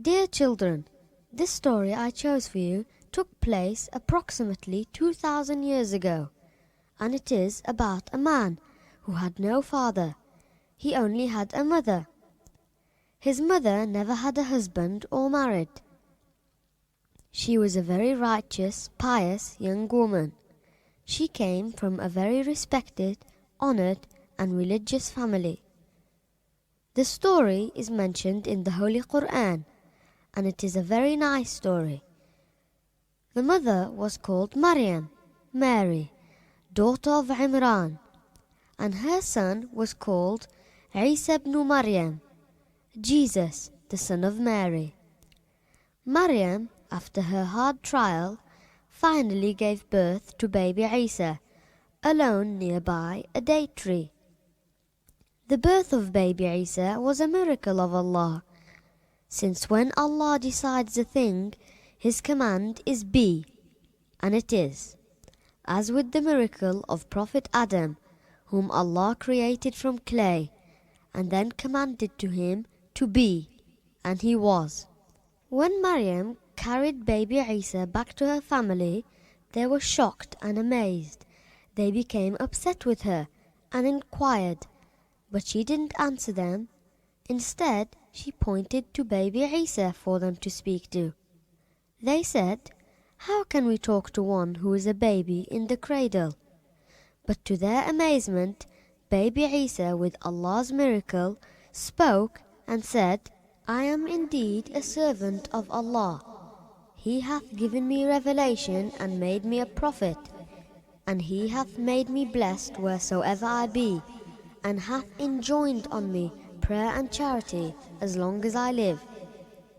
Dear children, this story I chose for you took place approximately 2000 years ago, and it is about a man who had no father. He only had a mother. His mother never had a husband or married. She was a very righteous, pious young woman. She came from a very respected, honored, and religious family. The story is mentioned in the Holy Quran, and it is a very nice story. The mother was called Maryam, Mary, daughter of Imran, and her son was called Isa ibn Maryam, Jesus, the son of Mary. Maryam, after her hard trial, finally gave birth to baby Isa, alone nearby a date tree. The birth of baby Isa was a miracle of Allah, since when Allah decides a thing, His command is be, and it is. As with the miracle of Prophet Adam, whom Allah created from clay, and then commanded to him to be, and he was. When Maryam carried baby Isa back to her family, they were shocked and amazed. They became upset with her and inquired, but she didn't answer them. Instead, she pointed to baby Isa for them to speak to. They said, "How can we talk to one who is a baby in the cradle?" But to their amazement, baby Isa, with Allah's miracle, spoke and said, "I am indeed a servant of Allah. He hath given me revelation and made me a prophet, and He hath made me blessed wheresoever I be, and hath enjoined on me prayer and charity as long as I live.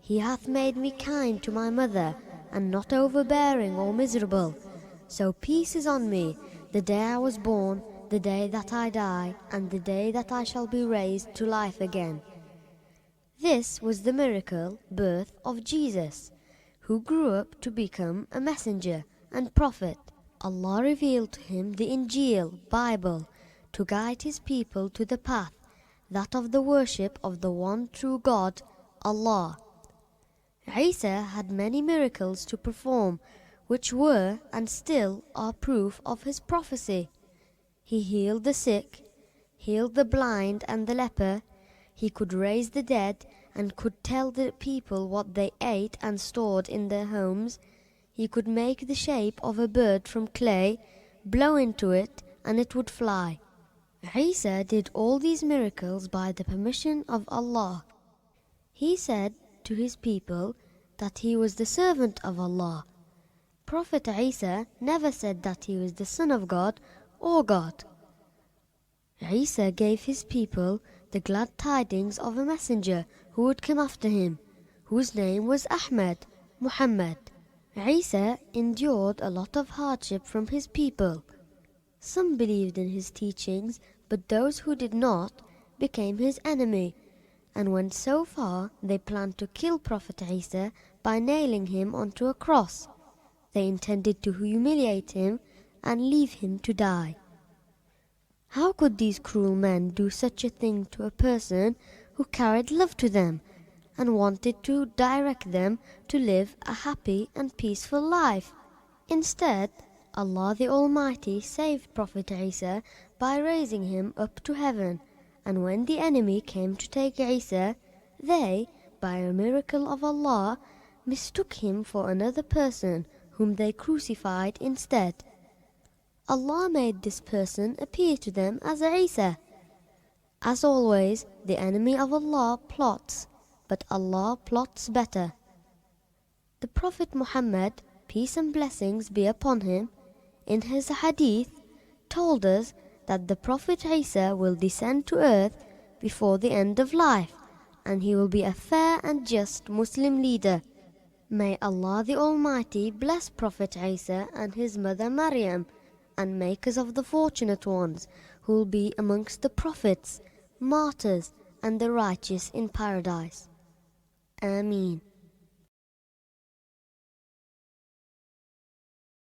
He hath made me kind to my mother, and not overbearing or miserable. So peace is on me, the day I was born, the day that I die, and the day that I shall be raised to life again." This was the miracle birth of Jesus, who grew up to become a messenger and prophet. Allah revealed to him the Injil, Bible, to guide His people to the path, that of the worship of the one true God, Allah. Isa had many miracles to perform, which were and still are proof of his prophecy. He healed the sick, healed the blind and the leper. He could raise the dead and could tell the people what they ate and stored in their homes. He could make the shape of a bird from clay, blow into it, and it would fly. Isa did all these miracles by the permission of Allah. He said to his people that he was the servant of Allah. Prophet Isa never said that he was the son of God or God. Isa gave his people the glad tidings of a messenger who would come after him, whose name was Ahmed, Muhammad. Isa endured a lot of hardship from his people. Some believed in his teachings, but those who did not became his enemy, and went so far they planned to kill Prophet Isa by nailing him onto a cross. They intended to humiliate him and leave him to die. How could these cruel men do such a thing to a person who carried love to them and wanted to direct them to live a happy and peaceful life? Instead, Allah the Almighty saved Prophet Isa by raising him up to heaven, and when the enemy came to take Isa, they, by a miracle of Allah, mistook him for another person whom they crucified instead. Allah made this person appear to them as Isa. As always, the enemy of Allah plots, but Allah plots better. The Prophet Muhammad, peace and blessings be upon him, in his hadith told us that the Prophet Isa will descend to earth before the end of life, and he will be a fair and just Muslim leader. May Allah the Almighty bless Prophet Isa and his mother Maryam, and make us of the fortunate ones who will be amongst the prophets, martyrs, and the righteous in paradise. Ameen.